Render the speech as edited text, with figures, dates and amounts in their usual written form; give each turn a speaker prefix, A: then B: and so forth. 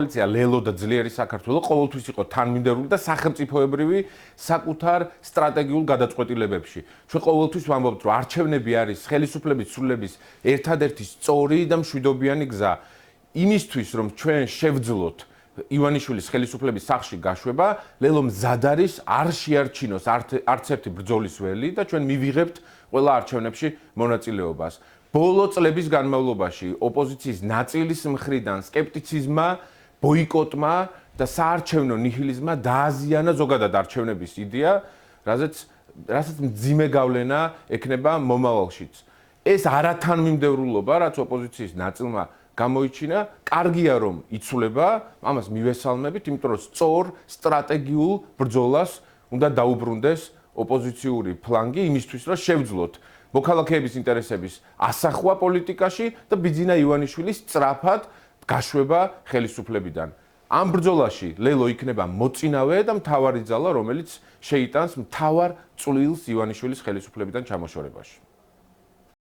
A: კოალიცია ლელო და ძლიერი საქართველო ყოველთვის იყო თანმიმდევრული და სახელმწიფოებრივი საკუთარ სტრატეგიულ გადაწყვეტილებებში. ჩვენ ყოველთვის ვამბობთ, რომ არჩევნები არის ხელისუფლების ცვლილების ერთადერთი სწორი და მშვიდობიანი გზა. იმისთვის, რომ ჩვენ შევძლოთ ივანიშვილის ხელისუფლების სახლში გაშვება, ლელო მზად არის არ შეარჩინოს არც ერთი ბრძოლის ველი და ჩვენ მივიღებთ ყველა არჩევნებში მონაწილეობას. ბოლო წლების განმავლობაში ოპოზიციის ნაწილის მხრიდან სკეპტიციზმმა, ბოიკოტმა და საარჩევნო ნიჰილიზმმა დააზიანა ზოგადად არჩევნების იდეა, რასაც მძიმე გავლენა ექნება მომავალშიც. ეს არათანმიმდევრულობა, რაც ოპოზიციის ნაწილმა გამოიჩინა, კარგია რომ იცვლება, ამას მივესალმებით, იმიტომ რომ სწორ სტრატეგიულ ბრძოლას უნდა დაუბრუნდეს ოპოზიციური ფლანგი იმისთვის, რომ შევძლოთ მოქალაქეების ინტერესების ასახვა პოლიტიკაში და ბიძინა ივანიშვილის სწრაფად გაშვება ხელისუფლებიდან. ამ ბრძოლაში ლელო იქნება მოწინავე და მთავარი ძალა, რომელიც შეიტანს მთავარ წვლილს ივანიშვილის ხელისუფლებიდან ჩამოშორებაში.